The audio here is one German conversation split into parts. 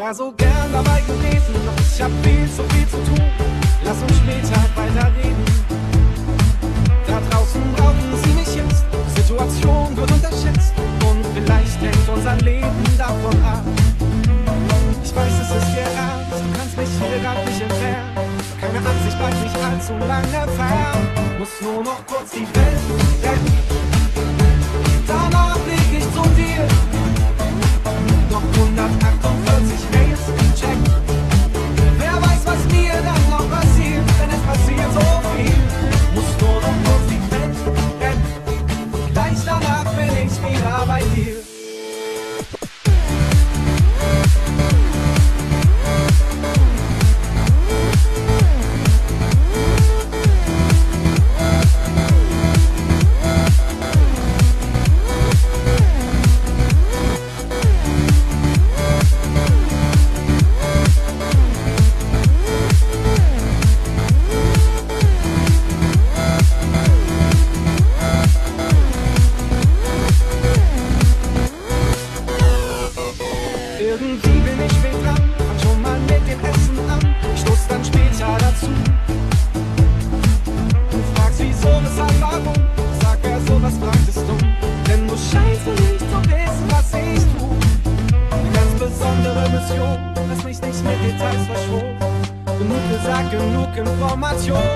wär so gern dabei gewesen, doch ich hab viel zu tun. Lass uns später weiterreden. Da draußen brauchen sie mich jetzt, die Situation wird unterschätzt und vielleicht hängt unser Leben davon ab. Ich weiß, es ist dir ernst, du kannst mich hier grad nicht entfernen. Keine Angst, ich bleib nicht allzu lange fern. Muss nur noch kurz die Welt retten. Danach flieg ich zu dir. Noch 148 Mails check. Wer weiß, was mir dann noch passiert, denn es passiert so viel. Muss nur noch kurz die Welt retten. Gleich danach bin ich wieder bei dir. Irgendwie bin ich spät dran, fang schon mal mit dem Essen an, ich stoß dann später dazu. Du fragst wieso, weshalb, warum, sag wer sowas fragt ist dumm, denn du scheinst nicht zu wissen, was ich tu. Eine ganz besondere Mission, lass mich nicht mit Details verschworen. Genug gesagt, genug Information,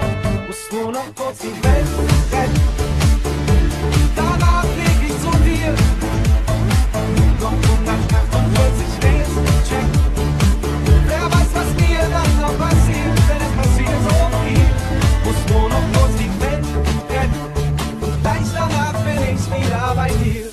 muss nur noch kurz die Welt retten. Danach flieg ich zu dir. Noch 148 Mails check. Wer weiß, was mir dann noch passiert, denn es passiert so viel. Muss nur noch kurz die Welt retten. Und gleich danach bin ich wieder bei dir.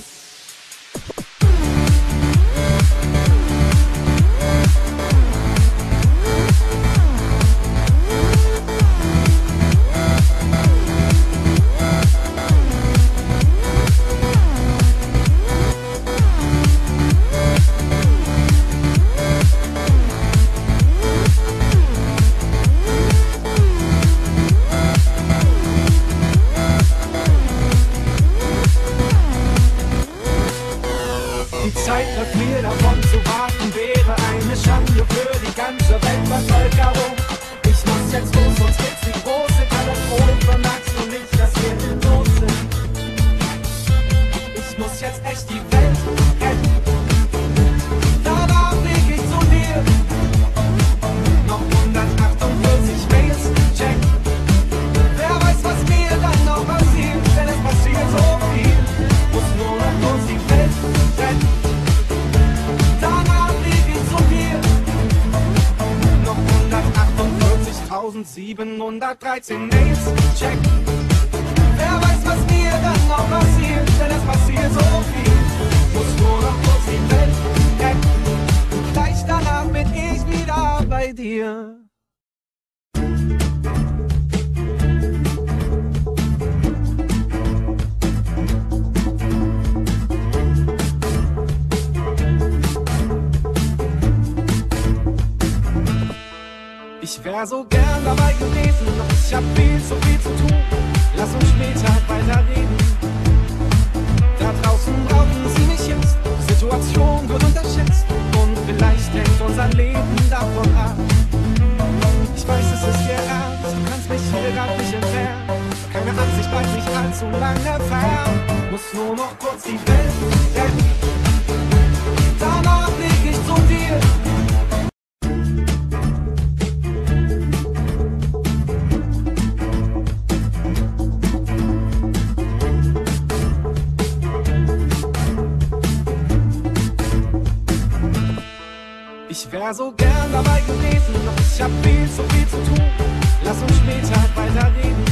Die Zeit läuft mir davon zu warten, wäre eine Schande für die ganze Weltbevölkerung. Ich muss jetzt los, sonst gibt's die große Katastrophe. Magst du nicht, dass wir tot sind? Ich muss jetzt echt die Welt retten. Danach flieg ich zu dir. Noch 148 Mails check. Wer weiß, was mir dann noch passiert, denn es passiert so viel. Muss nur noch kurz die Welt retten. Danach flieg ich zu dir. Noch 148.713 Mails check. Wer weiß, was mir dann noch passiert, denn es passiert so viel. Muss nur noch kurz die Welt retten. Und gleich danach bin ich wieder bei dir. Ich wär so gern dabei. dabei gewesen, doch ich hab viel zu tun. Lass uns später weiterreden. Da draußen brauchen sie mich jetzt, die Situation wird unterschätzt und vielleicht hängt unser Leben davon ab. Ich weiß, es ist dir ernst, du kannst mich hier grad nicht entfernen. Keine Angst, ich bleib nicht allzu lange fern. Muss nur noch kurz die Welt retten. Danach flieg ich zu dir. Noch 148 Mails check. Wer weiß, was mir dann noch passiert, denn es passiert so viel. Muss nur noch kurz die Welt retten. Und gleich danach bin ich wieder bei dir. Ich wär so gern dabei gewesen, doch ich hab viel zu tun. Da draußen brauchen sie mich jetzt, die Situation wird unterschätzt und vielleicht hängt unser Leben davon ab. Ich weiß, es ist dir ernst, du kannst mich hier grad nicht entfernen. Keine Angst, ich bleib nicht allzu lange fern. Muss nur noch kurz die Welt retten. Danach flieg ich zu dir. Ich wär so gern dabei gewesen, doch ich hab viel zu tun. Lass uns später weiterreden.